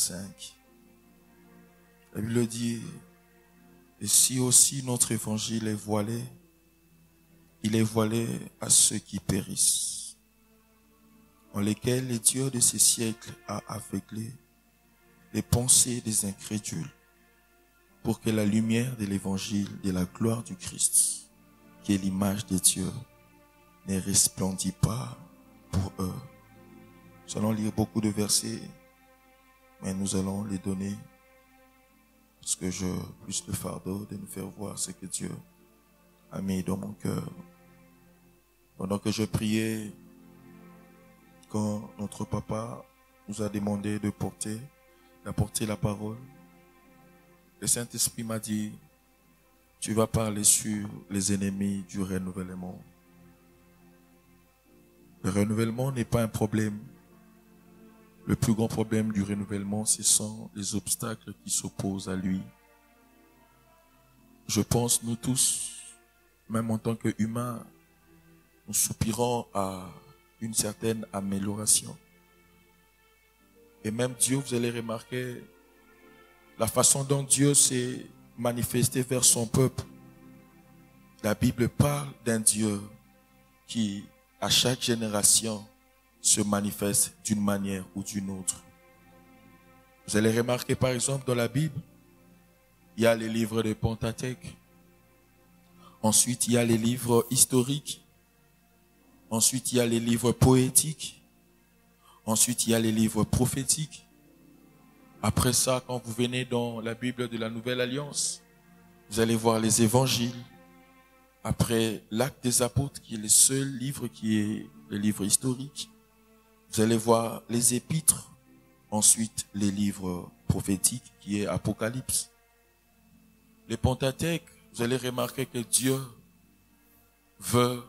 5. La Bible dit, et si aussi notre évangile est voilé, il est voilé à ceux qui périssent, en lesquels le Dieu de ces siècles a aveuglé les pensées des incrédules, pour que la lumière de l'évangile de la gloire du Christ, qui est l'image de Dieu, ne resplendit pas pour eux. Nous allons lire beaucoup de versets, mais nous allons les donner parce que je plus le fardeau de nous faire voir ce que Dieu a mis dans mon cœur. Pendant que je priais, quand notre papa nous a demandé d'apporter la parole, le Saint-Esprit m'a dit, tu vas parler sur les ennemis du renouvellement. Le renouvellement n'est pas un problème. Le plus grand problème du renouvellement, ce sont les obstacles qui s'opposent à lui. Je pense, nous tous, même en tant qu'humains, nous soupirons à une certaine amélioration. Et même Dieu, vous allez remarquer la façon dont Dieu s'est manifesté vers son peuple. La Bible parle d'un Dieu qui, à chaque génération, se manifeste d'une manière ou d'une autre. Vous allez remarquer par exemple dans la Bible, il y a les livres de Pentateuque. Ensuite, il y a les livres historiques. Ensuite, il y a les livres poétiques. Ensuite, il y a les livres prophétiques. Après ça, quand vous venez dans la Bible de la Nouvelle Alliance, vous allez voir les évangiles. Après l'Acte des Apôtres, qui est le seul livre qui est le livre historique. Vous allez voir les épîtres, ensuite les livres prophétiques qui est Apocalypse. Les Pentateuque, vous allez remarquer que Dieu veut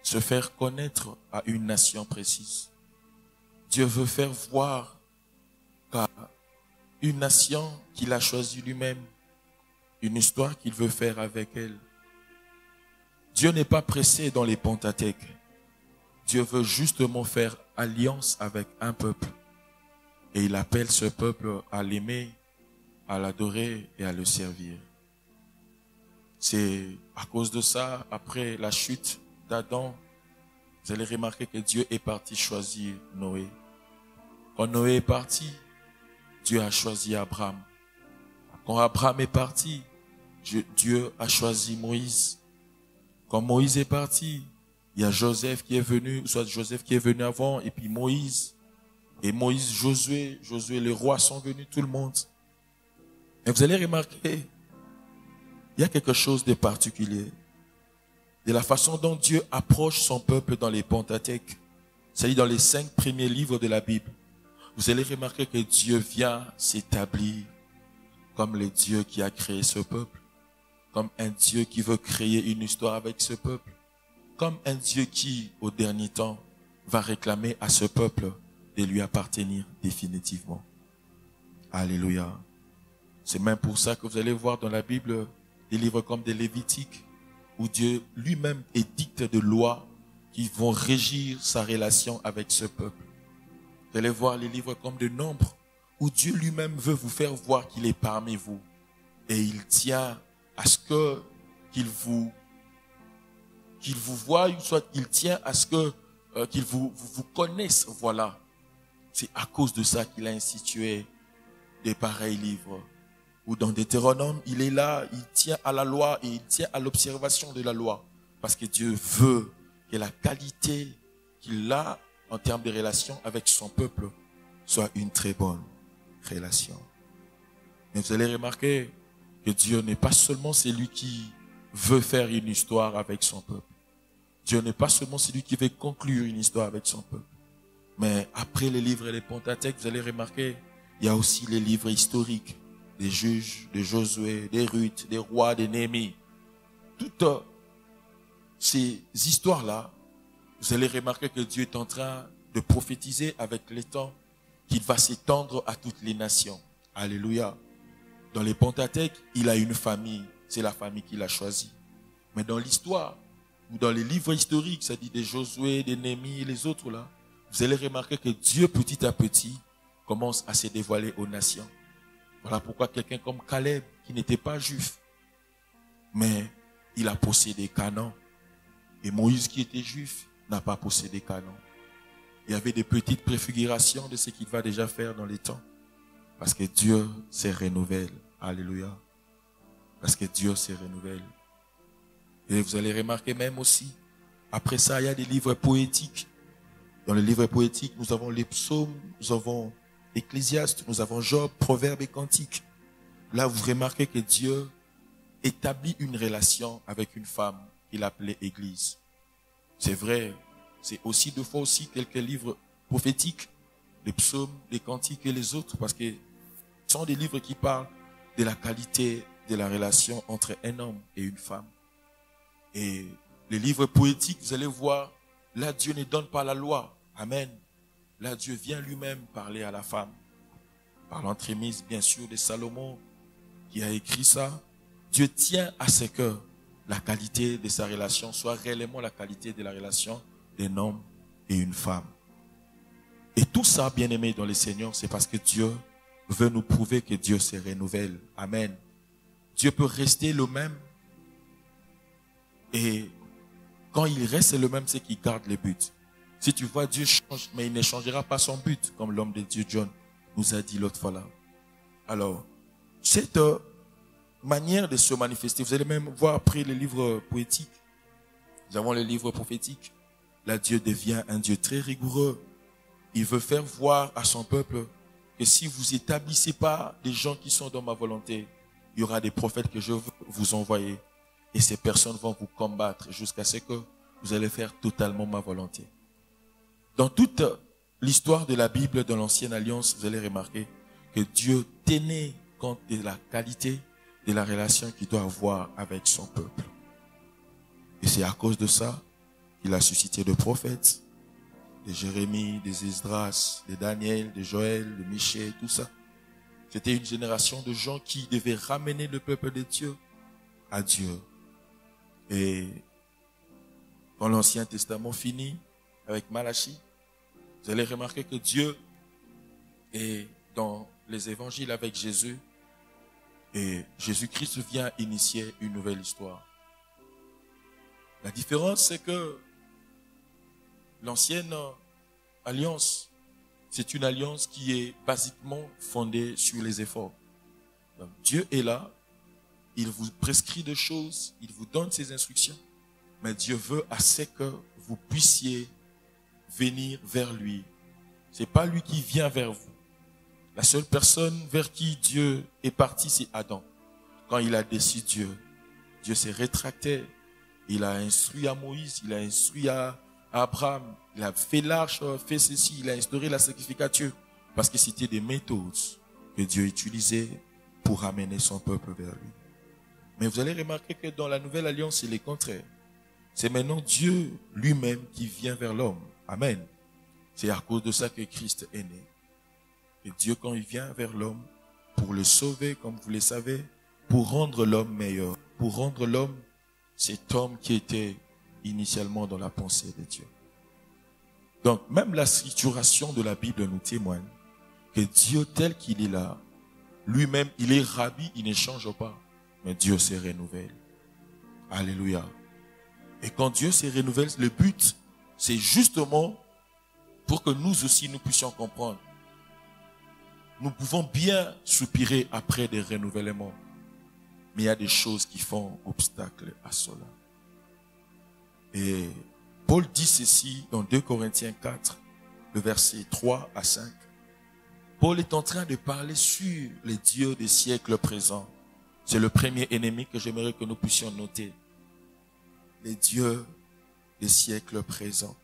se faire connaître à une nation précise. Dieu veut faire voir qu'à une nation qu'il a choisie lui-même, une histoire qu'il veut faire avec elle. Dieu n'est pas pressé dans les Pentateuque. Dieu veut justement faire alliance avec un peuple. Et il appelle ce peuple à l'aimer, à l'adorer et à le servir. C'est à cause de ça, après la chute d'Adam, vous allez remarquer que Dieu est parti choisir Noé. Quand Noé est parti, Dieu a choisi Abraham. Quand Abraham est parti, Dieu a choisi Moïse. Quand Moïse est parti, il y a Joseph qui est venu, soit Joseph qui est venu avant, et puis Moïse. Et Moïse, Josué, les rois sont venus, tout le monde. Et vous allez remarquer, il y a quelque chose de particulier. De la façon dont Dieu approche son peuple dans les Pentateuque, c'est-à-dire dans les 5 premiers livres de la Bible. Vous allez remarquer que Dieu vient s'établir comme le Dieu qui a créé ce peuple. Comme un Dieu qui veut créer une histoire avec ce peuple. Comme un Dieu qui, au dernier temps, va réclamer à ce peuple de lui appartenir définitivement. Alléluia. C'est même pour ça que vous allez voir dans la Bible des livres comme des Lévitiques, où Dieu lui-même édicte de lois qui vont régir sa relation avec ce peuple. Vous allez voir les livres comme de Nombre, où Dieu lui-même veut vous faire voir qu'il est parmi vous. Et il tient à ce qu'il vous voie, soit il tient à ce qu'il vous connaisse, voilà. C'est à cause de ça qu'il a institué des pareils livres. Ou dans Deutéronome, il est là, il tient à la loi et il tient à l'observation de la loi. Parce que Dieu veut que la qualité qu'il a en termes de relation avec son peuple soit une très bonne relation. Mais vous allez remarquer que Dieu n'est pas seulement celui qui veut faire une histoire avec son peuple. Dieu n'est pas seulement celui qui veut conclure une histoire avec son peuple. Mais après les livres et les Pentateuque, vous allez remarquer, il y a aussi les livres historiques, des juges, de Josué, des Ruth, des rois, des Néhémie. Toutes ces histoires-là, vous allez remarquer que Dieu est en train de prophétiser avec le temps qu'il va s'étendre à toutes les nations. Alléluia. Dans les Pentateuque, il a une famille. C'est la famille qu'il a choisie. Mais dans l'histoire, ou dans les livres historiques, ça dit des Josué, des Néhémie et les autres là, vous allez remarquer que Dieu, petit à petit, commence à se dévoiler aux nations. Voilà pourquoi quelqu'un comme Caleb, qui n'était pas juif, mais il a possédé Canaan. Et Moïse, qui était juif, n'a pas possédé Canaan. Il y avait des petites préfigurations de ce qu'il va déjà faire dans les temps. Parce que Dieu se renouvelle. Alléluia. Parce que Dieu se renouvelle. Et vous allez remarquer même aussi, après ça, il y a des livres poétiques. Dans les livres poétiques, nous avons les psaumes, nous avons Ecclésiaste, nous avons Job, Proverbes et Cantiques. Là, vous remarquez que Dieu établit une relation avec une femme qu'il appelait Église. C'est vrai, c'est aussi deux fois aussi quelques livres prophétiques, les psaumes, les cantiques et les autres, parce que ce sont des livres qui parlent de la qualité de la relation entre un homme et une femme. Et les livres poétiques, vous allez voir, là Dieu ne donne pas la loi. Amen. Là Dieu vient lui-même parler à la femme. Par l'entremise, bien sûr, de Salomon, qui a écrit ça. Dieu tient à ce que la qualité de sa relation soit réellement la qualité de la relation d'un homme et une femme. Et tout ça, bien aimé dans le Seigneur, c'est parce que Dieu veut nous prouver que Dieu se renouvelle. Amen. Dieu peut rester le même. Et quand il reste le même, c'est qu'il garde les buts. Si tu vois Dieu change, mais il ne changera pas son but, comme l'homme de Dieu John nous a dit l'autre fois là. Alors, cette manière de se manifester, vous allez même voir après les livres poétiques, nous avons les livres prophétiques. Là, Dieu devient un Dieu très rigoureux. Il veut faire voir à son peuple que si vous établissez pas des gens qui sont dans ma volonté, il y aura des prophètes que je veux vous envoyer. Et ces personnes vont vous combattre jusqu'à ce que vous allez faire totalement ma volonté. Dans toute l'histoire de la Bible, dans l'Ancienne Alliance, vous allez remarquer que Dieu tenait compte de la qualité de la relation qu'il doit avoir avec son peuple. Et c'est à cause de ça qu'il a suscité des prophètes, de Jérémie, des Esdras, de Daniel, de Joël, de Michée, tout ça. C'était une génération de gens qui devaient ramener le peuple de Dieu à Dieu. Et quand l'Ancien Testament finit avec Malachie, vous allez remarquer que Dieu est dans les évangiles avec Jésus et Jésus-Christ vient initier une nouvelle histoire. La différence, c'est que l'ancienne alliance, c'est une alliance qui est basiquement fondée sur les efforts. Donc, Dieu est là, il vous prescrit des choses, il vous donne ses instructions, mais Dieu veut assez que vous puissiez venir vers lui. C'est pas lui qui vient vers vous. La seule personne vers qui Dieu est parti, c'est Adam. Quand il a déçu Dieu, Dieu s'est rétracté. Il a instruit à Moïse, il a instruit à Abraham, il a fait l'arche, fait ceci, il a instauré la sacrificature. Parce que c'était des méthodes que Dieu utilisait pour amener son peuple vers lui. Mais vous allez remarquer que dans la nouvelle alliance, c'est le contraire. C'est maintenant Dieu lui-même qui vient vers l'homme. Amen. C'est à cause de ça que Christ est né. Et Dieu, quand il vient vers l'homme, pour le sauver, comme vous le savez, pour rendre l'homme meilleur, pour rendre l'homme cet homme qui était initialement dans la pensée de Dieu. Donc, même la structuration de la Bible nous témoigne que Dieu tel qu'il est là, lui-même, il est rabbi, il ne change pas, mais Dieu se renouvelle. Alléluia. Et quand Dieu se renouvelle, le but, c'est justement pour que nous aussi, nous puissions comprendre. Nous pouvons bien soupirer après des renouvellements, mais il y a des choses qui font obstacle à cela. Et Paul dit ceci dans 2 Corinthiens 4, le verset 3 à 5. Paul est en train de parler sur les dieux des siècles présents. C'est le premier ennemi que j'aimerais que nous puissions noter. Les dieux des siècles présents.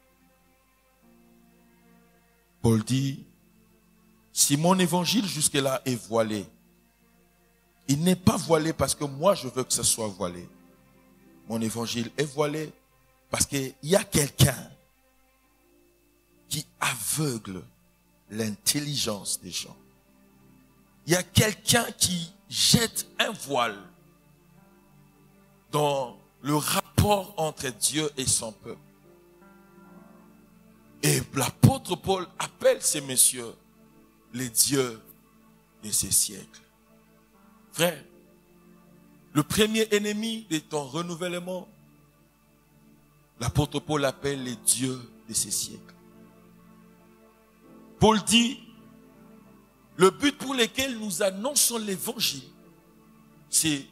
Paul dit, si mon évangile jusque-là est voilé, il n'est pas voilé parce que moi je veux que ce soit voilé. Mon évangile est voilé parce qu'il y a quelqu'un qui aveugle l'intelligence des gens. Il y a quelqu'un qui jette un voile dans le rapport entre Dieu et son peuple. Et l'apôtre Paul appelle ces messieurs les dieux de ces siècles. Frère, le premier ennemi de ton renouvellement, l'apôtre Paul appelle les dieux de ces siècles. Paul dit, le but pour lequel nous annonçons l'évangile, c'est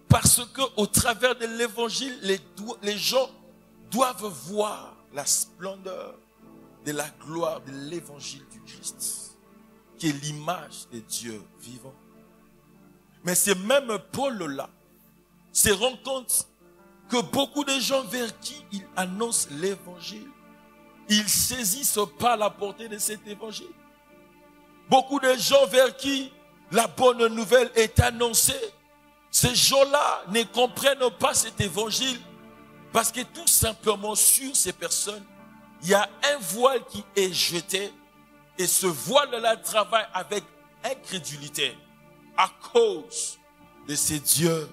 parce qu'au travers de l'évangile, les gens doivent voir la splendeur de la gloire de l'évangile du Christ, qui est l'image de Dieu vivant. Mais c'est même Paul-là se rend compte que beaucoup de gens vers qui il annonce l'évangile, ils saisissent pas la portée de cet évangile. Beaucoup de gens vers qui la bonne nouvelle est annoncée, ces gens-là ne comprennent pas cet évangile parce que tout simplement sur ces personnes, il y a un voile qui est jeté et ce voile-là travaille avec incrédulité à cause de ces dieux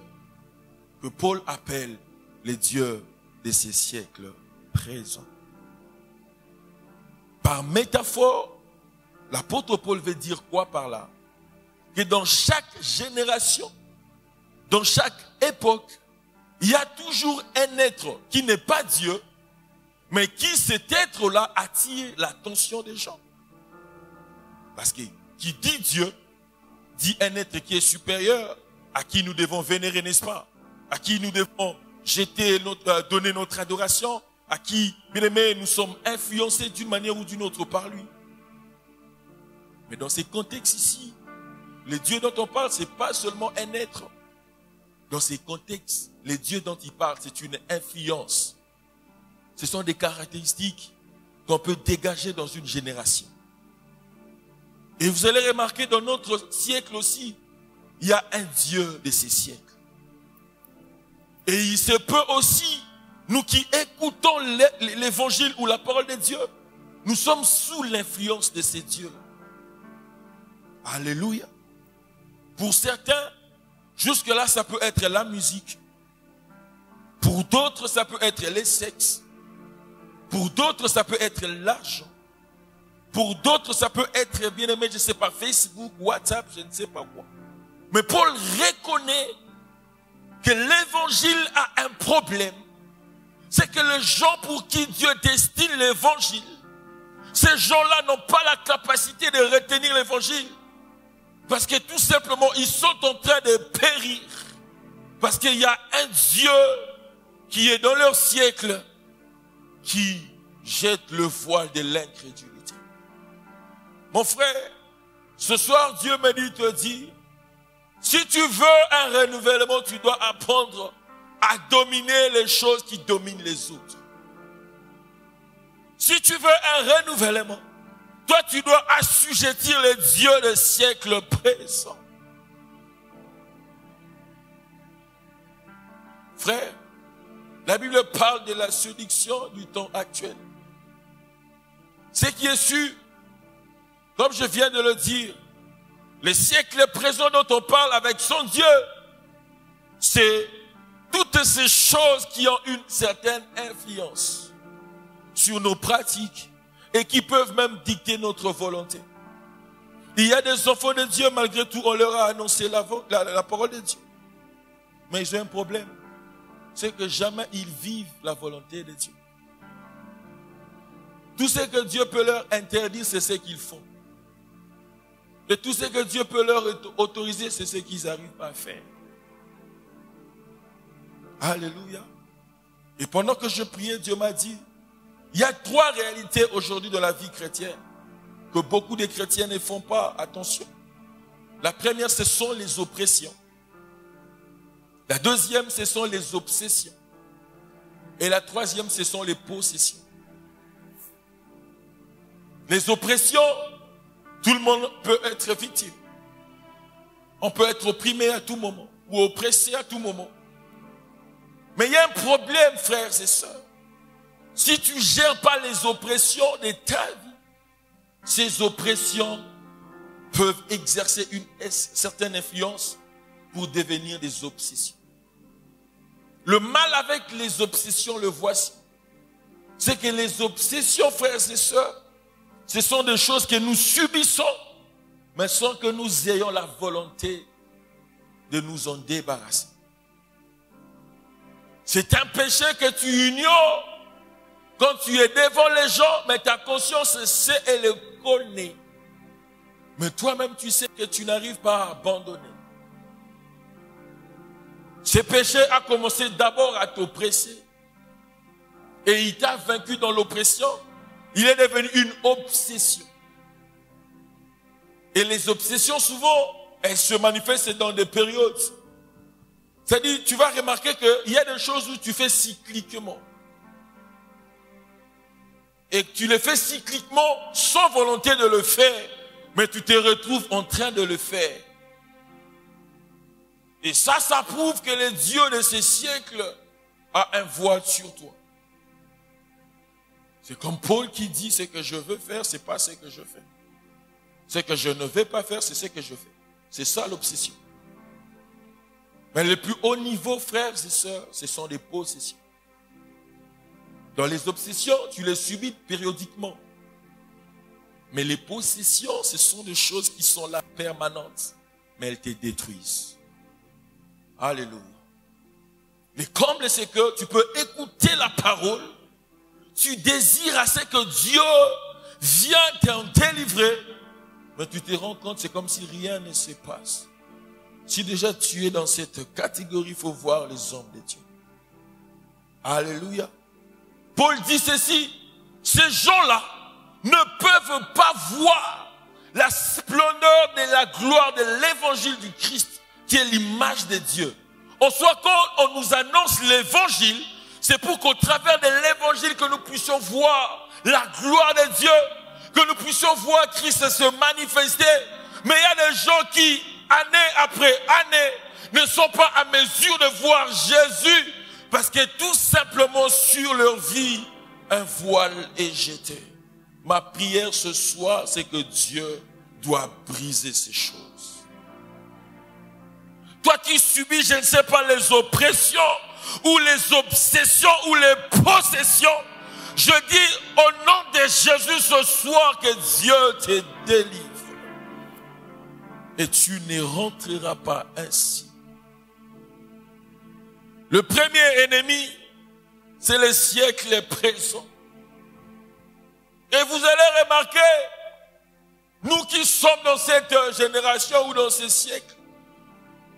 que Paul appelle les dieux de ces siècles présents. Par métaphore, l'apôtre Paul veut dire quoi par là? Que dans chaque génération, dans chaque époque, il y a toujours un être qui n'est pas Dieu, mais qui, cet être-là, attire l'attention des gens. Parce que qui dit Dieu, dit un être qui est supérieur, à qui nous devons vénérer, n'est-ce pas? À qui nous devons donner notre adoration, à qui, bien aimés, nous sommes influencés d'une manière ou d'une autre par lui. Mais dans ces contextes ici, les dieux dont on parle, ce n'est pas seulement un être. Dans ces contextes, les dieux dont il parle, c'est une influence. Ce sont des caractéristiques qu'on peut dégager dans une génération. Et vous allez remarquer dans notre siècle aussi, il y a un Dieu de ces siècles. Et il se peut aussi, nous qui écoutons l'évangile ou la parole de Dieu, nous sommes sous l'influence de ces dieux-là. Alléluia. Pour certains, jusque-là, ça peut être la musique. Pour d'autres, ça peut être les sexes. Pour d'autres, ça peut être l'argent. Pour d'autres, ça peut être, bien aimé, je ne sais pas, Facebook, WhatsApp, je ne sais pas quoi. Mais Paul reconnaît que l'évangile a un problème. C'est que les gens pour qui Dieu destine l'évangile, ces gens-là n'ont pas la capacité de retenir l'évangile. Parce que tout simplement, ils sont en train de périr. Parce qu'il y a un Dieu qui est dans leur siècle, qui jette le voile de l'incrédulité. Mon frère, ce soir, Dieu me dit, te dit, si tu veux un renouvellement, tu dois apprendre à dominer les choses qui dominent les autres. Si tu veux un renouvellement, toi, tu dois assujettir les dieux des siècles présents. Frère, la Bible parle de la séduction du temps actuel. Ce qui est sûr, comme je viens de le dire, les siècles présents dont on parle avec son Dieu, c'est toutes ces choses qui ont une certaine influence sur nos pratiques et qui peuvent même dicter notre volonté. Il y a des enfants de Dieu, malgré tout, on leur a annoncé la parole de Dieu. Mais ils ont un problème. C'est que jamais ils vivent la volonté de Dieu. Tout ce que Dieu peut leur interdire, c'est ce qu'ils font. Et tout ce que Dieu peut leur autoriser, c'est ce qu'ils n'arrivent pas à faire. Alléluia. Et pendant que je priais, Dieu m'a dit, il y a 3 réalités aujourd'hui dans la vie chrétienne que beaucoup de chrétiens ne font pas attention. La première, ce sont les oppressions. La deuxième, ce sont les obsessions. Et la troisième, ce sont les possessions. Les oppressions, tout le monde peut être victime. On peut être opprimé à tout moment ou oppressé à tout moment. Mais il y a un problème, frères et sœurs. Si tu ne gères pas les oppressions de ta vie, ces oppressions peuvent exercer une certaine influence pour devenir des obsessions. Le mal avec les obsessions, le voici. C'est que les obsessions, frères et sœurs, ce sont des choses que nous subissons mais sans que nous ayons la volonté de nous en débarrasser. C'est un péché que tu ignores quand tu es devant les gens, mais ta conscience sait et le connaît. Mais toi-même, tu sais que tu n'arrives pas à abandonner. Ce péché a commencé d'abord à t'oppresser. Et il t'a vaincu dans l'oppression. Il est devenu une obsession. Et les obsessions, souvent, elles se manifestent dans des périodes. C'est-à-dire, tu vas remarquer qu'il y a des choses où tu fais cycliquement. Et que tu le fais cycliquement sans volonté de le faire. Mais tu te retrouves en train de le faire. Et ça prouve que le Dieu de ces siècles a un voile sur toi. C'est comme Paul qui dit, ce que je veux faire, c'est pas ce que je fais. Ce que je ne vais pas faire, c'est ce que je fais. C'est ça l'obsession. Mais le plus haut niveau, frères et sœurs, ce sont des possessions. Dans les obsessions, tu les subis périodiquement. Mais les possessions, ce sont des choses qui sont là permanentes. Mais elles te détruisent. Alléluia. Le comble, c'est que tu peux écouter la parole. Tu désires assez que Dieu vienne t'en délivrer. Mais tu te rends compte, c'est comme si rien ne se passe. Si déjà tu es dans cette catégorie, il faut voir les hommes de Dieu. Alléluia. Paul dit ceci, ces gens-là ne peuvent pas voir la splendeur de la gloire de l'évangile du Christ, qui est l'image de Dieu. En soit, quand on nous annonce l'évangile, c'est pour qu'au travers de l'évangile que nous puissions voir la gloire de Dieu, que nous puissions voir Christ se manifester. Mais il y a des gens qui, année après année, ne sont pas à mesure de voir Jésus, parce que tout simplement sur leur vie, un voile est jeté. Ma prière ce soir, c'est que Dieu doit briser ces choses. Toi qui subis, je ne sais pas, les oppressions, ou les obsessions, ou les possessions, je dis au nom de Jésus ce soir que Dieu te délivre. Et tu ne rentreras pas ainsi. Le premier ennemi, c'est le siècle présent. Et vous allez remarquer, nous qui sommes dans cette génération ou dans ce siècle,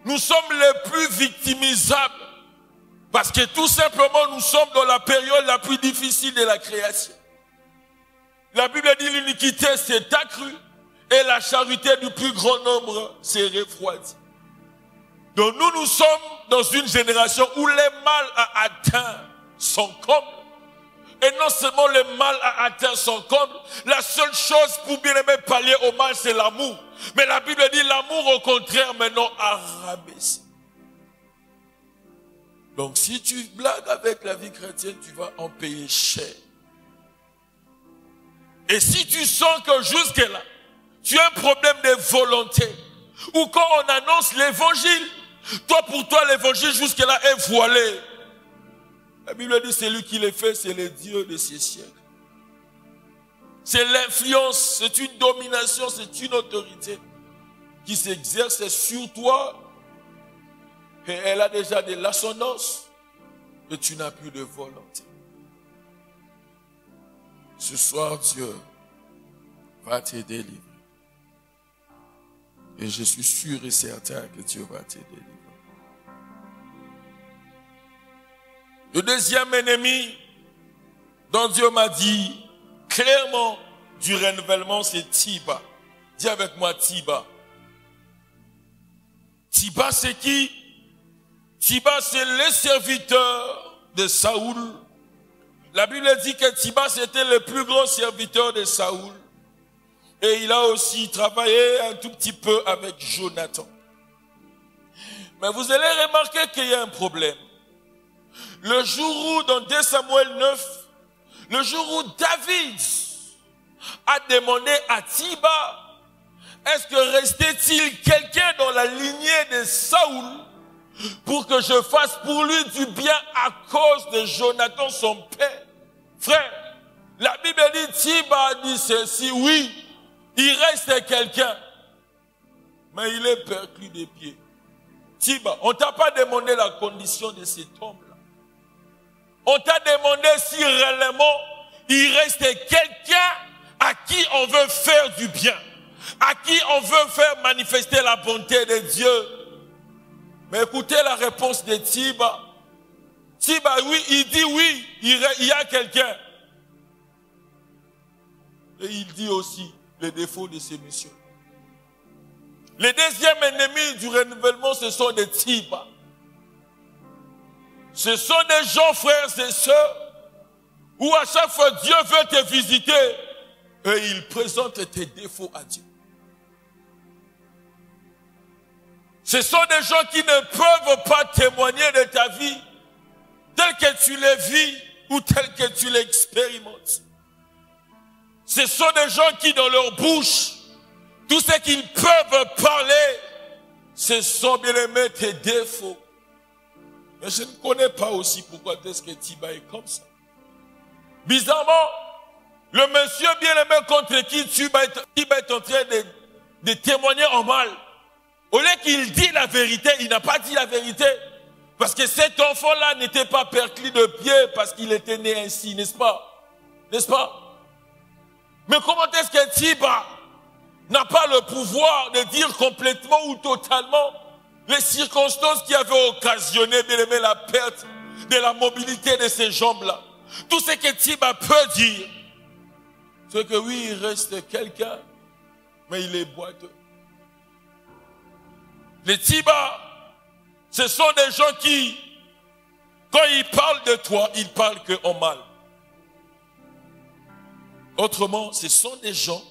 nous sommes les plus victimisables. Parce que tout simplement, nous sommes dans la période la plus difficile de la création. La Bible dit l'iniquité s'est accrue et la charité du plus grand nombre s'est refroidie. Donc nous sommes dans une génération où le mal a atteint son comble. Et non seulement le mal a atteint son comble, la seule chose pour bien aimer pallier au mal, c'est l'amour. Mais la Bible dit l'amour au contraire maintenant a rabaissé. Donc si tu blagues avec la vie chrétienne, tu vas en payer cher. Et si tu sens que jusque-là, tu as un problème de volonté, ou quand on annonce l'évangile, pour toi l'évangile jusque-là est voilé. La Bible dit c'est lui qui le fait, c'est le Dieu de ces siècles. C'est l'influence, c'est une domination, c'est une autorité qui s'exerce sur toi. Et elle a déjà de l'ascendance et tu n'as plus de volonté. Ce soir, Dieu va te délivrer. Et je suis sûr et certain que Dieu va te délivrer. Le deuxième ennemi dont Dieu m'a dit clairement du renouvellement, c'est Tiba. Dis avec moi Tiba. Tiba, c'est qui? Tiba, c'est le serviteur de Saoul. La Bible dit que Tiba, c'était le plus grand serviteur de Saoul. Et il a aussi travaillé un tout petit peu avec Jonathan. Mais vous allez remarquer qu'il y a un problème. Le jour où, dans 2 Samuel 9, le jour où David a demandé à Tiba, est-ce que restait-il quelqu'un dans la lignée de Saoul pour que je fasse pour lui du bien à cause de Jonathan, son père? Frère, la Bible dit, Tiba dit ceci, oui, il reste quelqu'un. mais il est perclus des pieds. Tiba, on ne t'a pas demandé la condition de cet homme-là. On t'a demandé si réellement il reste quelqu'un à qui on veut faire du bien, à qui on veut faire manifester la bonté de Dieu. Mais écoutez la réponse de Tiba. Tiba, oui, il dit oui, il y a quelqu'un. Et il dit aussi les défauts de ces messieurs. Les deuxièmes ennemis du renouvellement, ce sont des Tiba. Ce sont des gens, frères et sœurs, où à chaque fois Dieu veut te visiter et il présente tes défauts à Dieu. Ce sont des gens qui ne peuvent pas témoigner de ta vie tel que tu les vis ou tel que tu l'expérimentes. Ce sont des gens qui, dans leur bouche, tout ce qu'ils peuvent parler, ce sont bien aimés tes défauts. Mais je ne connais pas aussi pourquoi est-ce que Tiba est comme ça. Bizarrement, le monsieur bien aimé contre qui Tiba est en train de témoigner en mal, au lieu qu'il dise la vérité, il n'a pas dit la vérité. Parce que cet enfant-là n'était pas perclus de pied parce qu'il était né ainsi, n'est-ce pas? N'est-ce pas? Mais comment est-ce que Tiba n'a pas le pouvoir de dire complètement ou totalement les circonstances qui avaient occasionné, bien aimé, la perte de la mobilité de ces jambes-là? Tout ce que Tiba peut dire, c'est que oui, il reste quelqu'un, mais il est boiteux. Les Tiba, ce sont des gens qui, quand ils parlent de toi, ils parlent que en mal. Autrement, ce sont des gens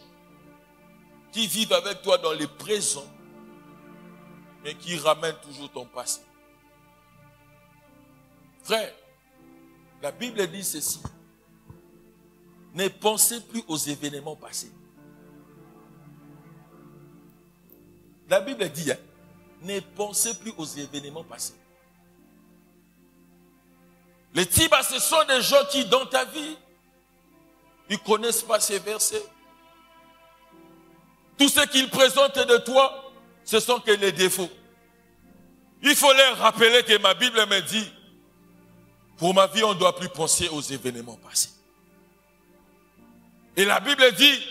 qui vivent avec toi dans le présent, mais qui ramènent toujours ton passé. Frère, la Bible dit ceci. Ne pensez plus aux événements passés. La Bible dit, hein, ne pensez plus aux événements passés. Les Tiba, ce sont des gens qui, dans ta vie, ils ne connaissent pas ces versets. Tout ce qu'ils présentent de toi, ce sont que les défauts. Il faut leur rappeler que ma Bible me dit, pour ma vie, on ne doit plus penser aux événements passés. Et la Bible dit,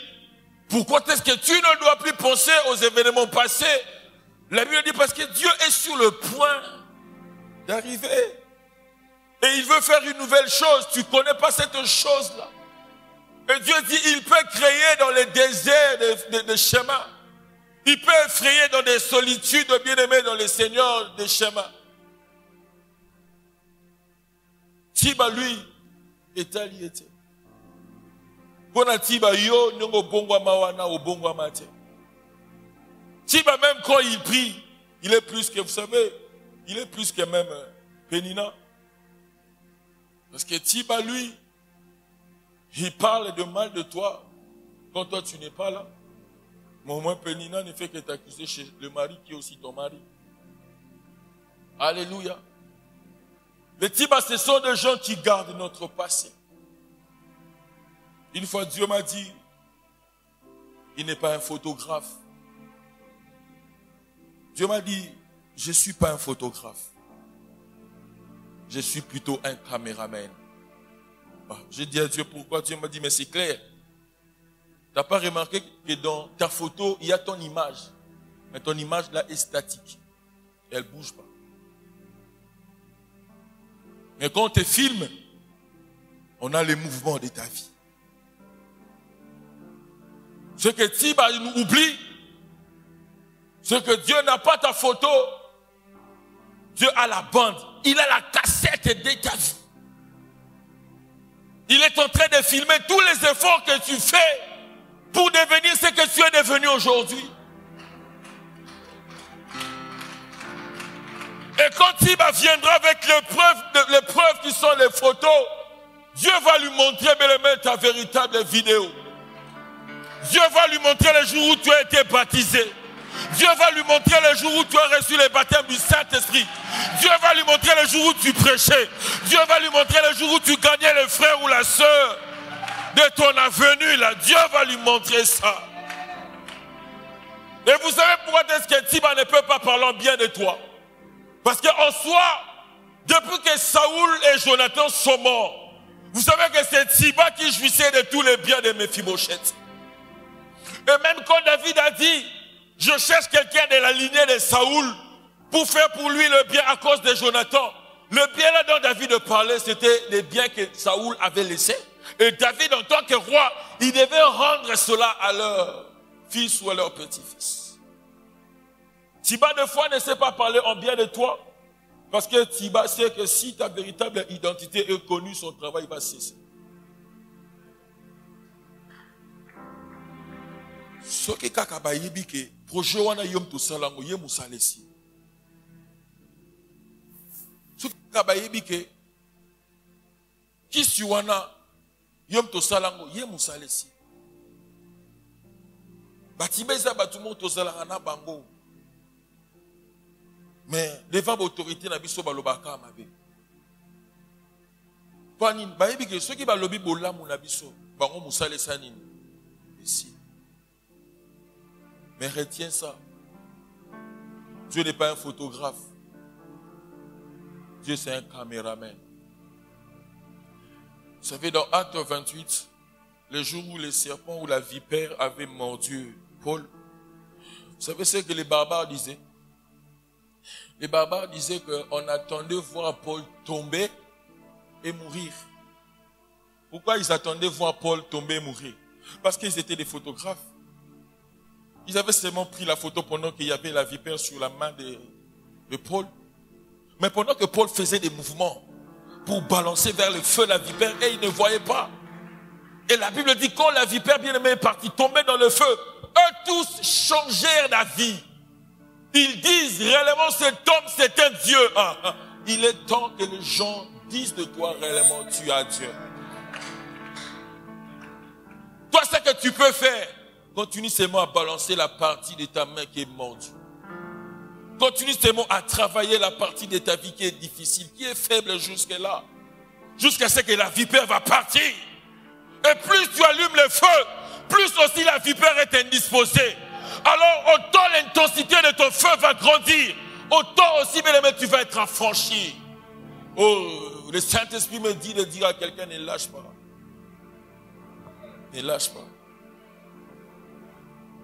pourquoi est-ce que tu ne dois plus penser aux événements passés? La Bible dit parce que Dieu est sur le point d'arriver. Et il veut faire une nouvelle chose. Tu ne connais pas cette chose-là. Et Dieu dit, il peut créer dans les déserts des chemins. Il peut effrayer dans des solitudes, bien-aimés dans le Seigneur, des chemins. Tiba, lui, est allié. Pona Tiba, yo, nyongo bongwa mawana, o bongwa mate. Tiba, même quand il prie, il est plus que, vous savez, il est plus que même Pénina. Parce que Tiba, lui, il parle de mal de toi quand toi tu n'es pas là. Mais au moins Pénina ne fait que t'accuser chez le mari qui est aussi ton mari. Alléluia. Les Tiba, ce sont des gens qui gardent notre passé. Une fois Dieu m'a dit, il n'est pas un photographe. Dieu m'a dit, je ne suis pas un photographe. Je suis plutôt un caméraman. J'ai dit à Dieu pourquoi. Dieu m'a dit, mais c'est clair. Tu n'as pas remarqué que dans ta photo, il y a ton image. Mais ton image là est statique. Elle ne bouge pas. Mais quand on te filme, on a les mouvements de ta vie. Ce que Tiba nous oublie, c'est que Dieu n'a pas ta photo. Dieu a la bande. Il a la cassette de ta vie. Il est en train de filmer tous les efforts que tu fais pour devenir ce que tu es devenu aujourd'hui. Et quand Tiba viendra avec les preuves qui sont les photos, Dieu va lui montrer, bien-aimé, ta véritable vidéo. Dieu va lui montrer le jour où tu as été baptisé. Dieu va lui montrer le jour où tu as reçu le baptême du Saint-Esprit. Dieu va lui montrer le jour où tu prêchais. Dieu va lui montrer le jour où tu gagnais le frère ou la sœur de ton avenue là. Dieu va lui montrer ça. Et vous savez pourquoi est-ce que Tiba ne peut pas parler bien de toi? Parce qu'en soi, depuis que Saoul et Jonathan sont morts, vous savez que c'est Tiba qui jouissait de tous les biens de Mephibosheth. Et même quand David a dit, je cherche quelqu'un de la lignée de Saoul pour faire pour lui le bien à cause de Jonathan. Le bien là dont David parlait, c'était les biens que Saoul avait laissés. Et David, en tant que roi, il devait rendre cela à leur fils ou à leur petit-fils. Tiba, de fois, ne sait pas parler en bien de toi. Parce que Tiba sait que si ta véritable identité est connue, son travail va cesser. Ce qui est le projet wana yom to salango ye musalesi. Ce qui est qui si wana yom to salango ye musalesi. Batibeza batumo to salanga na bango. Mais devant l'autorité na biso balobaka mabe. Pani bayebi ke ceux qui balobi bolamu na biso bango musalesa nini. Ici. Mais retiens ça. Dieu n'est pas un photographe. Dieu c'est un caméraman. Vous savez, dans Acte 28, le jour où le serpent ou la vipère avait mordu Paul, vous savez ce que les barbares disaient? Les barbares disaient qu'on attendait voir Paul tomber et mourir. Pourquoi ils attendaient voir Paul tomber et mourir? Parce qu'ils étaient des photographes. Ils avaient seulement pris la photo pendant qu'il y avait la vipère sur la main de Paul. Mais pendant que Paul faisait des mouvements pour balancer vers le feu la vipère, et il ne voyait pas. Et la Bible dit, quand la vipère bien-aimée est partie, tombée dans le feu, eux tous changèrent d'avis. Ils disent réellement cet homme c'est un Dieu. Il est temps que les gens disent de toi réellement tu as Dieu. Toi ce que tu peux faire, continue seulement à balancer la partie de ta main qui est mordue. Continue seulement à travailler la partie de ta vie qui est difficile, qui est faible jusque-là. Jusqu'à ce que la vipère va partir. Et plus tu allumes le feu, plus aussi la vipère est indisposée. Alors autant l'intensité de ton feu va grandir, autant aussi bien aimé tu vas être affranchi. Oh, le Saint-Esprit me dit de dire à quelqu'un, ne lâche pas. Ne lâche pas.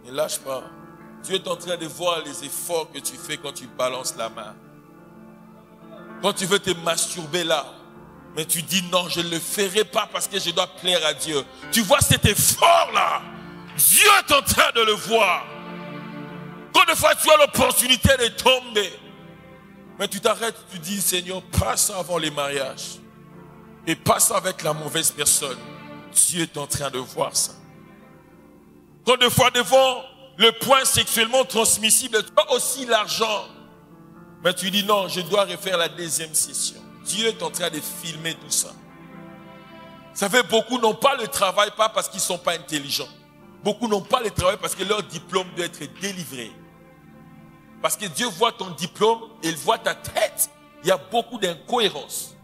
Ne lâche pas. Dieu est en train de voir les efforts que tu fais quand tu balances la main. Quand tu veux te masturber là, mais tu dis non, je ne le ferai pas parce que je dois plaire à Dieu. Tu vois cet effort là, Dieu est en train de le voir. Quand de fois tu as l'opportunité de tomber, mais tu t'arrêtes, tu dis Seigneur, passe avant les mariages et passe avec la mauvaise personne. Dieu est en train de voir ça. Quand de fois devant le point sexuellement transmissible, tu as aussi l'argent. Mais tu dis non, je dois refaire la deuxième session. Dieu est en train de filmer tout ça. Vous savez, beaucoup n'ont pas le travail, pas parce qu'ils ne sont pas intelligents. Beaucoup n'ont pas le travail parce que leur diplôme doit être délivré. Parce que Dieu voit ton diplôme et il voit ta tête. Il y a beaucoup d'incohérences.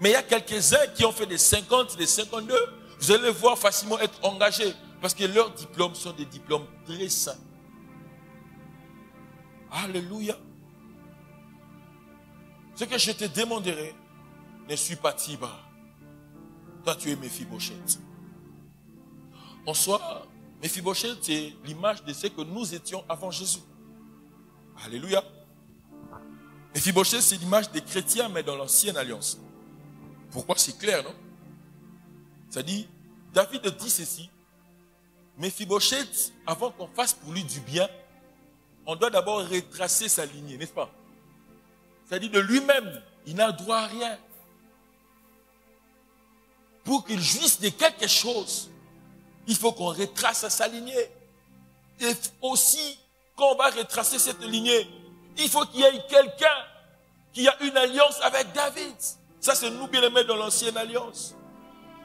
Mais il y a quelques-uns qui ont fait des 50, des 52. Vous allez les voir facilement être engagés. Parce que leurs diplômes sont des diplômes très sains. Alléluia. Ce que je te demanderai, ne suis pas Tiba. Toi, tu es Mephibosheth. En soi, Mephibosheth, c'est l'image de ce que nous étions avant Jésus. Alléluia. Mephibosheth, c'est l'image des chrétiens, mais dans l'ancienne alliance. Pourquoi? C'est clair, non? Ça dit, David dit ceci. Mephibosheth, avant qu'on fasse pour lui du bien, on doit d'abord retracer sa lignée, n'est-ce pas? C'est-à-dire de lui-même, il n'a droit à rien. Pour qu'il jouisse de quelque chose, il faut qu'on retrace sa lignée. Et aussi, quand on va retracer cette lignée, il faut qu'il y ait quelqu'un qui a une alliance avec David. Ça, c'est nous bien aimés dans l'ancienne alliance.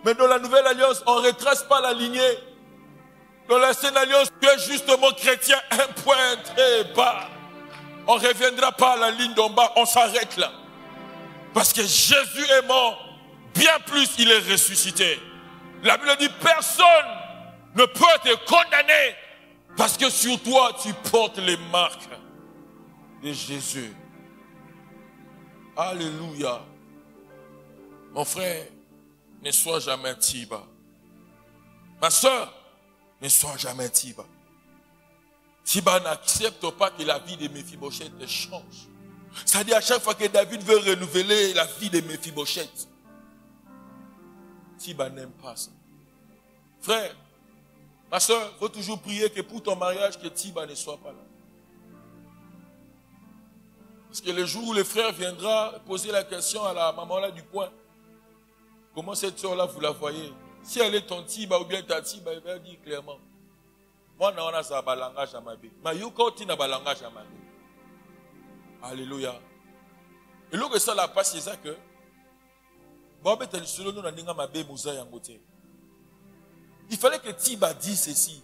Mais dans la nouvelle alliance, on ne retrace pas la lignée. Dans l'ancienne alliance, tu es justement chrétien, un point très bas. On ne reviendra pas à la ligne d'en bas, on s'arrête là. Parce que Jésus est mort, bien plus il est ressuscité. La Bible dit, personne ne peut te condamner Parce que sur toi, tu portes les marques de Jésus. Alléluia. Mon frère, ne sois jamais Tiba. Ma soeur, ne sois jamais Tiba. Tiba n'accepte pas que la vie de Méphibosheth change. C'est-à-dire à chaque fois que David veut renouveler la vie de Méphibosheth, Tiba n'aime pas ça. Frère, ma soeur, il faut toujours prier que pour ton mariage, que Tiba ne soit pas là. Parce que le jour où le frère viendra poser la question à la maman là du coin, comment cette soeur-là, vous la voyez? Si elle est ton Tiba ou bien ta Tiba, elle va dire clairement. Moi, je n'ai pas de langage à ma vie. Mais je n'ai pas de langage à ma vie. Alléluia. Et là, ça la passe, c'est ça que. Il fallait que Tiba dise ceci.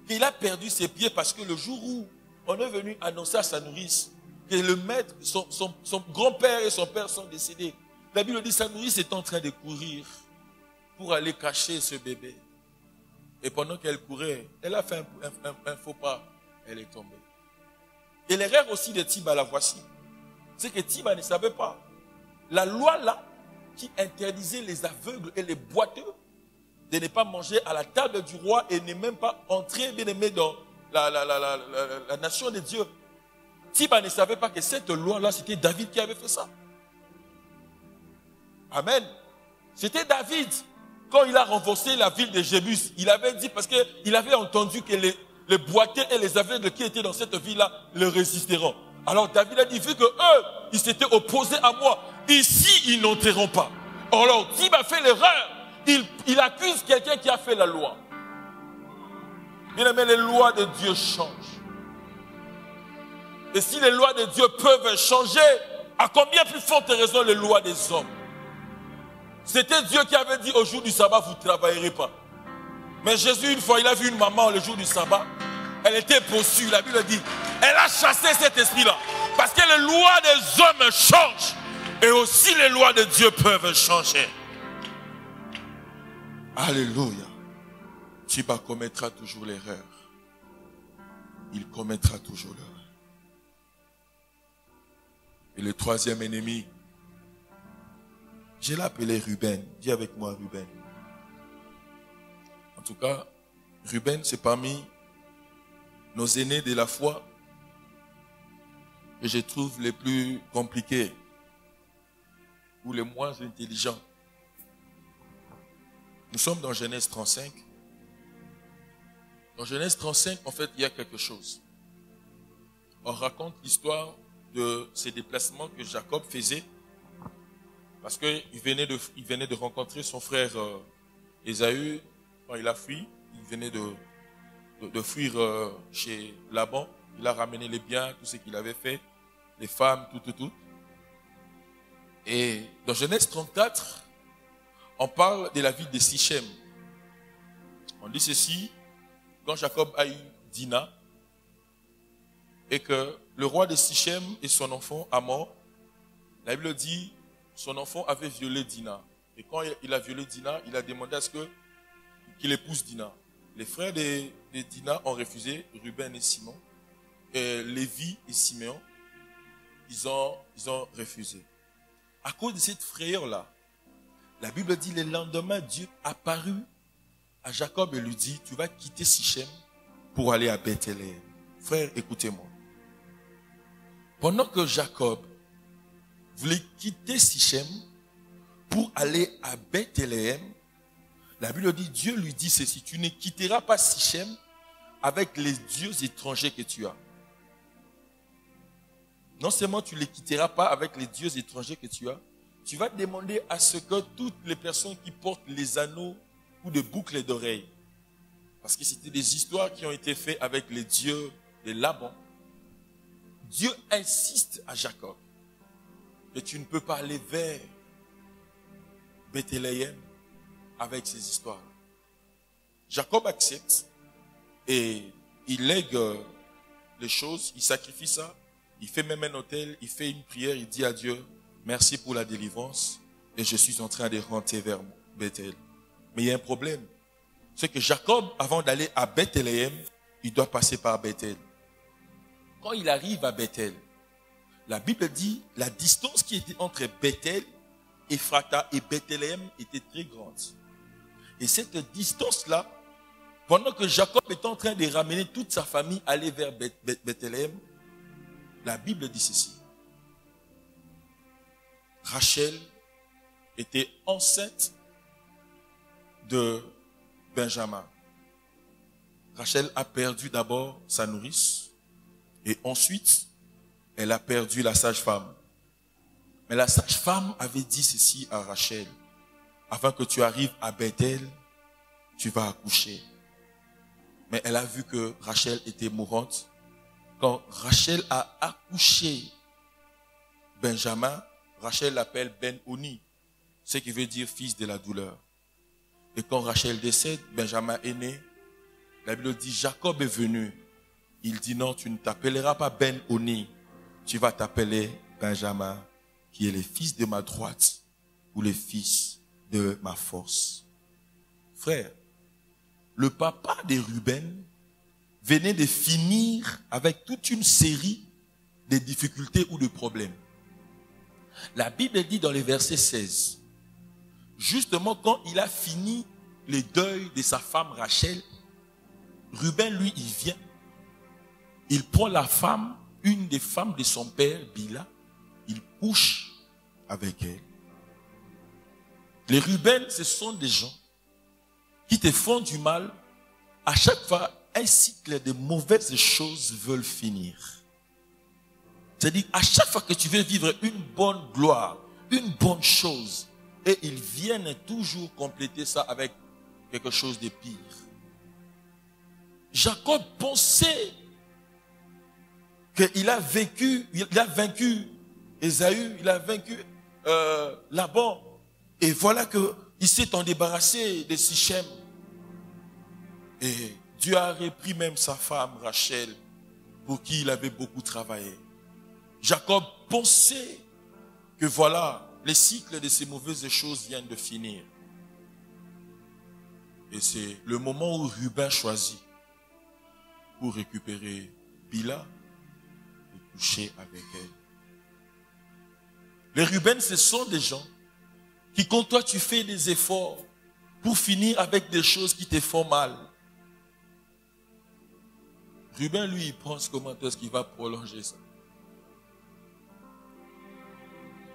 Qu'il a perdu ses pieds parce que le jour où on est venu annoncer à sa nourrice que le maître, son grand-père et son père sont décédés. La Bible dit sa nourrice est en train de courir pour aller cacher ce bébé. Et pendant qu'elle courait, elle a fait un faux pas. Elle est tombée. Et l'erreur aussi de Tiba, la voici. C'est que Tiba ne savait pas. La loi là, qui interdisait les aveugles et les boiteux de ne pas manger à la table du roi et ne même pas entrer, bien aimé, dans la nation de Dieu. Tiba ne savait pas que cette loi-là, c'était David qui avait fait ça. Amen. C'était David. Quand il a renversé la ville de Jébus, il avait dit, parce qu'il avait entendu que les boiteux et les aveugles qui étaient dans cette ville-là le résisteront. Alors David a dit, vu que eux, ils s'étaient opposés à moi, ici, ils n'entreront pas. Alors, Tiba fait l'erreur. Il accuse quelqu'un qui a fait la loi. Bien aimé, les lois de Dieu changent. Et si les lois de Dieu peuvent changer, à combien plus forte raison les lois des hommes? C'était Dieu qui avait dit au jour du sabbat, vous ne travaillerez pas. Mais Jésus, une fois, il a vu une maman le jour du sabbat. Elle était possue, la Bible dit. Elle a chassé cet esprit-là. Parce que les lois des hommes changent. Et aussi les lois de Dieu peuvent changer. Alléluia. Tiba commettra toujours l'erreur. Il commettra toujours l'erreur. Et le troisième ennemi, je l'ai appelé Ruben. Dis avec moi Ruben. En tout cas, Ruben, c'est parmi nos aînés de la foi que je trouve les plus compliqués ou les moins intelligents. Nous sommes dans Genèse 35. Dans Genèse 35, en fait, il y a quelque chose. On raconte l'histoire de ces déplacements que Jacob faisait parce qu'il venait de rencontrer son frère Ésaü quand il a fui. Il venait de fuir chez Laban. Il a ramené les biens, tout ce qu'il avait fait, les femmes, tout. Et dans Genèse 34, on parle de la ville de Sichem. On dit ceci, quand Jacob a eu Dina, et que le roi de Sichem et son enfant Hamor, la Bible dit, son enfant avait violé Dina. Et quand il a violé Dina, il a demandé à ce qu'il épouse Dina. Les frères de Dina ont refusé, Ruben et Simon, et Lévi et Siméon, ils ont refusé. À cause de cette frayeur-là, la Bible dit, le lendemain, Dieu apparut à Jacob et lui dit, tu vas quitter Sichem pour aller à Bethléem. Frère, écoutez-moi. Pendant que Jacob voulait quitter Sichem pour aller à Bethléem, la Bible dit, Dieu lui dit ceci, tu ne quitteras pas Sichem avec les dieux étrangers que tu as. Non seulement tu ne les quitteras pas avec les dieux étrangers que tu as, tu vas demander à ce que toutes les personnes qui portent les anneaux ou des boucles d'oreilles, parce que c'était des histoires qui ont été faites avec les dieux de Laban, Dieu insiste à Jacob que tu ne peux pas aller vers Bethléem avec ces histoires. Jacob accepte et il lègue les choses, il sacrifie ça, il fait même un autel, il fait une prière, il dit à Dieu, merci pour la délivrance et je suis en train de rentrer vers Bethel. Mais il y a un problème. C'est que Jacob, avant d'aller à Bethléem, il doit passer par Bethel. Quand il arrive à Bethel, la Bible dit la distance qui était entre Bethel, Ephrata et Bethléem était très grande. Et cette distance-là, pendant que Jacob est en train de ramener toute sa famille aller vers Bethléem, la Bible dit ceci. Rachel était enceinte de Benjamin. Rachel a perdu d'abord sa nourrice et ensuite elle a perdu la sage-femme. Mais la sage-femme avait dit ceci à Rachel. Afin que tu arrives à Bethel, tu vas accoucher. Mais elle a vu que Rachel était mourante. Quand Rachel a accouché Benjamin, Rachel l'appelle Ben-Oni, ce qui veut dire fils de la douleur. Et quand Rachel décède, Benjamin est né. La Bible dit, Jacob est venu. Il dit, non, tu ne t'appelleras pas Ben-Oni. Tu vas t'appeler Benjamin, qui est le fils de ma droite ou le fils de ma force. Frère, le papa de Ruben venait de finir avec toute une série de difficultés ou de problèmes. La Bible dit dans le verset 16, justement quand il a fini le deuil de sa femme Rachel, Ruben, lui, il vient, il prend la femme, une des femmes de son père, Bila, il couche avec elle. Les Ruben, ce sont des gens qui te font du mal. À chaque fois, un cycle de mauvaises choses veulent finir. C'est-à-dire, à chaque fois que tu veux vivre une bonne gloire, une bonne chose, et ils viennent toujours compléter ça avec quelque chose de pire. Jacob pensait qu'il a vaincu Ésaü, il a vaincu Laban. Et voilà qu'il s'est en débarrassé de Sichem. Et Dieu a repris même sa femme Rachel, pour qui il avait beaucoup travaillé. Jacob pensait que voilà, les cycles de ces mauvaises choses viennent de finir. Et c'est le moment où Ruben choisit pour récupérer Bila et coucher avec elle. Les Ruben, ce sont des gens qui, quand toi tu fais des efforts pour finir avec des choses qui te font mal, Ruben, lui, il pense comment est-ce qu'il va prolonger ça.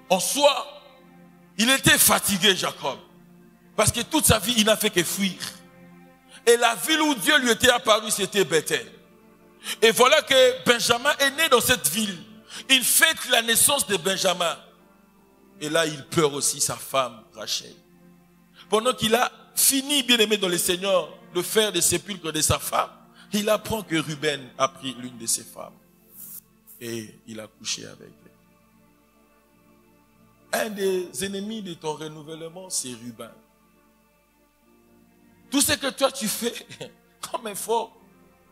En soi, il était fatigué, Jacob. Parce que toute sa vie, il n'a fait que fuir. Et la ville où Dieu lui était apparu, c'était Bethel. Et voilà que Benjamin est né dans cette ville. Il fête la naissance de Benjamin. Et là, il pleure aussi sa femme, Rachel. Pendant qu'il a fini, bien aimé dans le Seigneur, de faire des sépulcres de sa femme, il apprend que Ruben a pris l'une de ses femmes. Et il a couché avec elle. Un des ennemis de ton renouvellement, c'est Ruben. Tout ce que toi tu fais comme effort,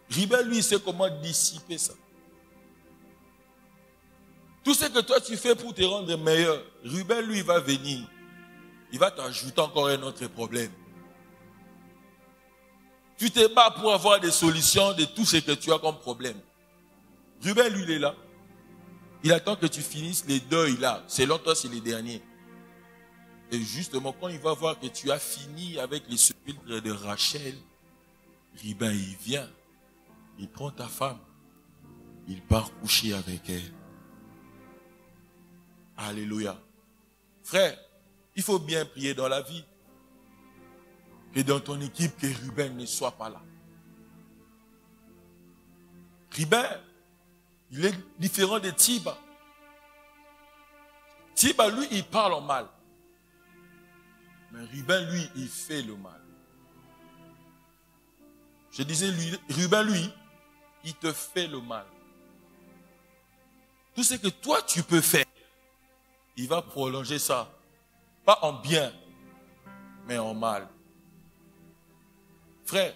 Ruben, lui, sait comment dissiper ça. Tout ce que toi tu fais pour te rendre meilleur, Ruben, lui, va venir. Il va t'ajouter encore un autre problème. Tu te bats pour avoir des solutions de tout ce que tu as comme problème. Ruben, lui, il est là. Il attend que tu finisses les deuils là. Selon toi, c'est les derniers. Et justement, quand il va voir que tu as fini avec les sépulcres de Rachel, Ruben, il vient. Il prend ta femme. Il part coucher avec elle. Alléluia. Frère, il faut bien prier dans la vie. Que dans ton équipe, que Ruben ne soit pas là. Ruben, il est différent de Tiba. Tiba, lui, il parle en mal. Mais Ruben, lui, il fait le mal. Je disais, Ruben, lui, il te fait le mal. Tout ce que toi, tu peux faire, il va prolonger ça. Pas en bien, mais en mal. Frère,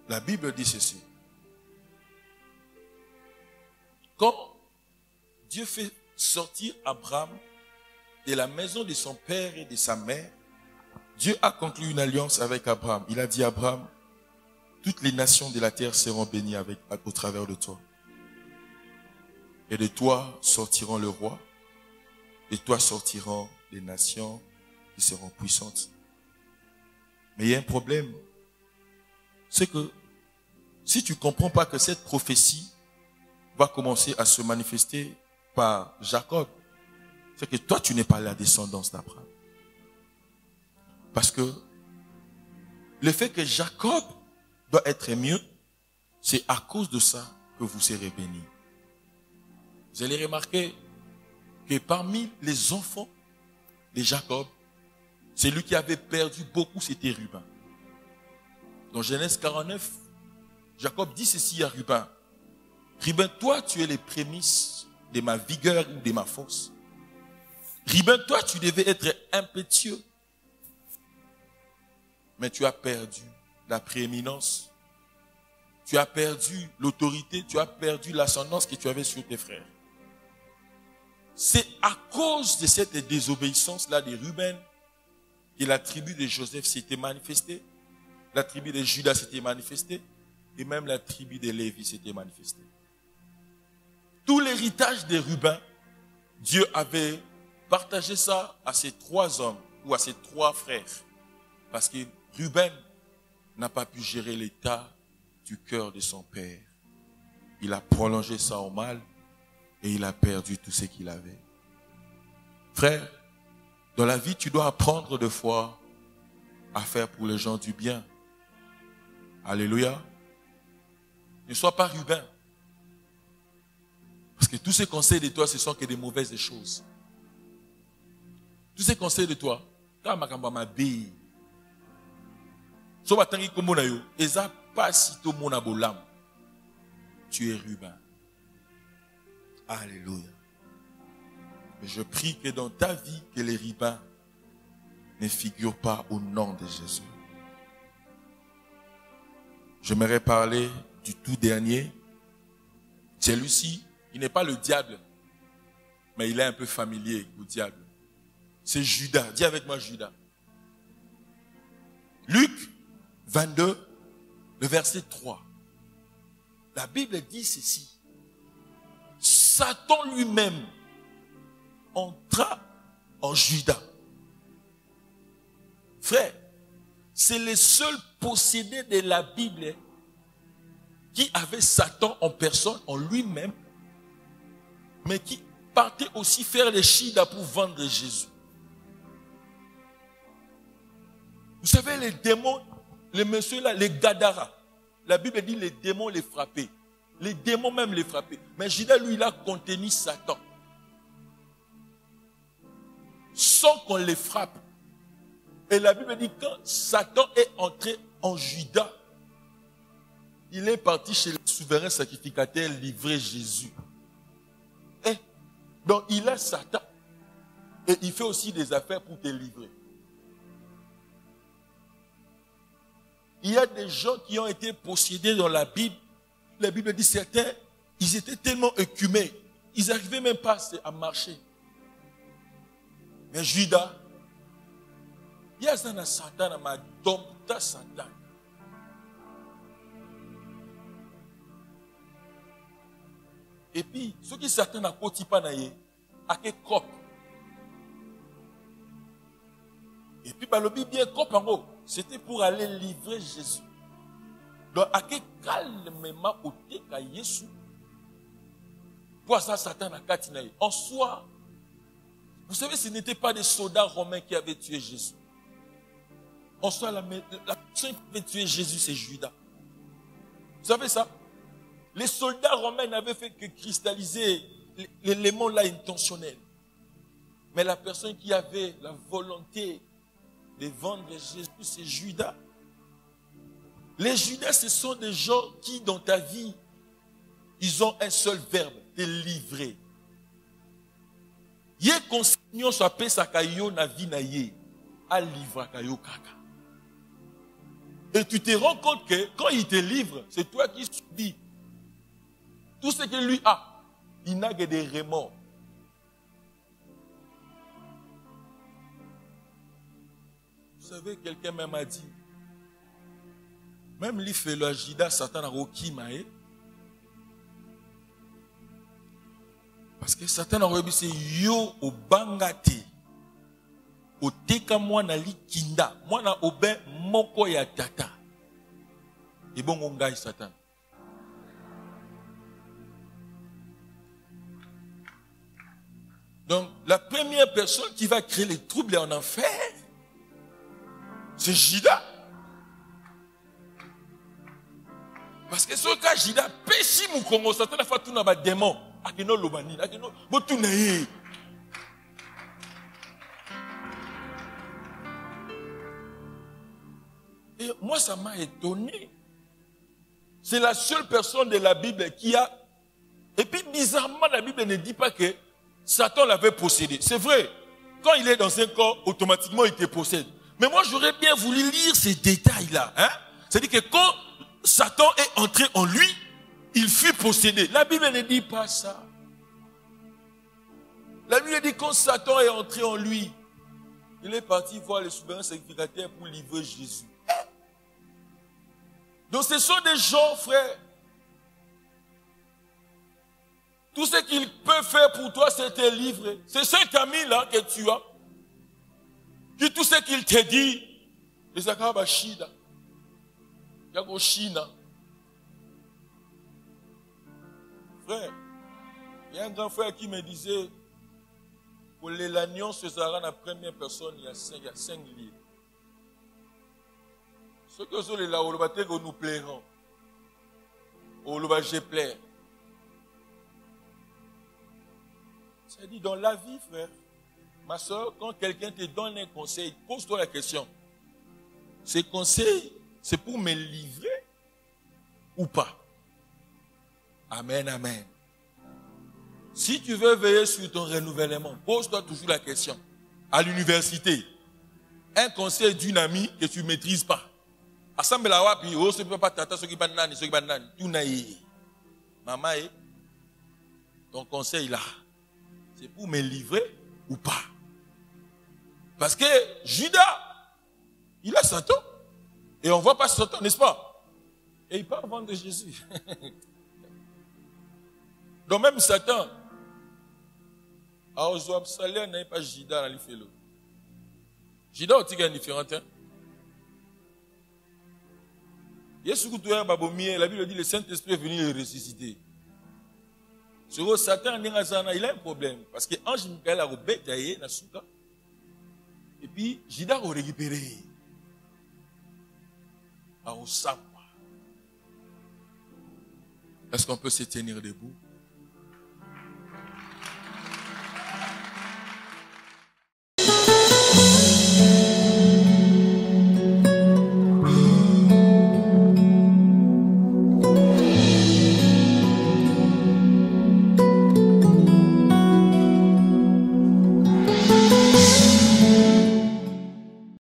la Bible dit ceci. Quand Dieu fait sortir Abraham de la maison de son père et de sa mère, Dieu a conclu une alliance avec Abraham. Il a dit à Abraham, toutes les nations de la terre seront bénies au travers de toi. Et de toi sortiront le roi, de toi sortiront les nations qui seront puissantes. Mais il y a un problème, c'est que si tu ne comprends pas que cette prophétie va commencer à se manifester par Jacob, c'est que toi tu n'es pas la descendance d'Abraham. Parce que le fait que Jacob doit être mieux, c'est à cause de ça que vous serez bénis. Vous allez remarquer que parmi les enfants de Jacob, celui qui avait perdu beaucoup, c'était Ruben. Dans Genèse 49, Jacob dit ceci à Ruben. Ruben, toi, tu es les prémices de ma vigueur ou de ma force. Ruben, toi, tu devais être impétueux. Mais tu as perdu la prééminence. Tu as perdu l'autorité, tu as perdu l'ascendance que tu avais sur tes frères. C'est à cause de cette désobéissance-là de Ruben que la tribu de Joseph s'était manifestée, la tribu de Judas s'était manifestée, et même la tribu de Lévi s'était manifestée. Tout l'héritage de Ruben, Dieu avait partagé ça à ses 3 hommes ou à ses 3 frères. Parce que Ruben n'a pas pu gérer l'état du cœur de son père. Il a prolongé ça au mal et il a perdu tout ce qu'il avait. Frère, dans la vie, tu dois apprendre de fois à faire pour les gens du bien. Alléluia. Ne sois pas Ruben. Parce que tous ces conseils de toi, ce sont que des mauvaises choses. Tous ces conseils de toi, quand makamba mabe, so batangi kombo na yo, eza pas sito mona bolam. Tu es Ruben. Alléluia. Mais je prie que dans ta vie, que les Rubens ne figurent pas au nom de Jésus. J'aimerais parler du tout dernier. Celui-ci, il n'est pas le diable, mais il est un peu familier au diable. C'est Judas. Dis avec moi Judas. Luc 22, le verset 3. La Bible dit ceci. Satan lui-même entra en Judas. Frère, c'est le seul possédé de la Bible qui avait Satan en personne, en lui-même, mais qui partait aussi faire les chidas pour vendre Jésus. Vous savez, les démons, les messieurs là, les Gadara, la Bible dit les démons les frappaient. Les démons même les frappaient. Mais Judas, lui, il a contenu Satan. Sans qu'on les frappe. Et la Bible dit quand Satan est entré en Judas, il est parti chez le souverain sacrificateur livrer Jésus. Et donc il est Satan. Et il fait aussi des affaires pour te livrer. Il y a des gens qui ont été possédés dans la Bible. La Bible dit certains, ils étaient tellement écumés, ils n'arrivaient même pas à marcher. Mais Judas, il y a un Satan à ma dompta Satan. Et puis, ceux qui Satan a côté pas naïe, à quel cop. Et puis, le bien cop en haut, c'était pour aller livrer Jésus. Donc, à quel calmement au teka Jésus. Pour ça, Satan a katinaï. En soi, vous savez, ce n'était pas des soldats romains qui avaient tué Jésus. En soi, la personne qui avait tué Jésus, c'est Judas. Vous savez ça? Les soldats romains n'avaient fait que cristalliser l'élément là intentionnel. Mais la personne qui avait la volonté de vendre Jésus, c'est Judas. Les Judas, ce sont des gens qui, dans ta vie, ils ont un seul verbe, te livrer. Yé consignons sa paix sa kayo na vie na yé, à livre kayo kaka. Et tu te rends compte que quand il te livre, c'est toi qui subis. Tout ce que lui a, il n'a que des remords. Vous savez, quelqu'un même a dit, Même les felo Jida, Satan a roki maé. Parce que Satan a dit c'est yo au bangate. Au teka mwana li kinda. Mwana obe moko ya tata. Et bon on gagne Satan. Donc la première personne qui va créer les troubles en enfer, c'est Jida. Parce que ce cas Jida, péchi mou Congo, Satan a fait tout dans démon. Akeno lobani, akeno botunaye. Et moi ça m'a étonné. C'est la seule personne de la Bible qui a. Et puis bizarrement la Bible ne dit pas que Satan l'avait possédé. C'est vrai. Quand il est dans un corps, automatiquement il te possède. Mais moi j'aurais bien voulu lire ces détails-là. Hein? C'est-à-dire que quand Satan est entré en lui, il fut possédé. La Bible ne dit pas ça. La Bible dit quand Satan est entré en lui, il est parti voir le souverain sacrificateur pour livrer Jésus. Donc ce sont des gens, frères. Tout ce qu'il peut faire pour toi, c'est te livrer. C'est cet ami-là que tu as. Qui tout ce qu'il te dit, les akaba shida. Yago shina. Frère, il y a un grand frère qui me disait, pour les lagnon, ce sera la première personne, il y a 5 liés. Ceux qui sont les là, que nous plairons. Je plaire. C'est dit dans la vie, frère. Ma soeur, quand quelqu'un te donne un conseil, pose-toi la question. Ce conseil, c'est pour me livrer ou pas? Amen, amen. Si tu veux veiller sur ton renouvellement, pose-toi toujours la question. À l'université, un conseil d'une amie que tu ne maîtrises pas. Assemble la wapi, oh, ce peut pas tata, ce qui va nani, ce qui va nani. Tout naïe. Maman, ton conseil là, c'est pour me livrer ou pas? Parce que Judas, il a Satan. Et on ne voit pas Satan, n'est-ce pas? Et il part vendre Jésus. Donc même Satan, à Ozoab Salé, n'a pas Judas dans l'ifélo. Judas aussi est différent. La Bible dit le Saint-Esprit est venu le ressusciter. Sur Satan, il a un problème. Parce que l'ange Michael a rebêté dans souka. Et puis, Judas a récupéré. Est-ce qu'on peut se tenir debout?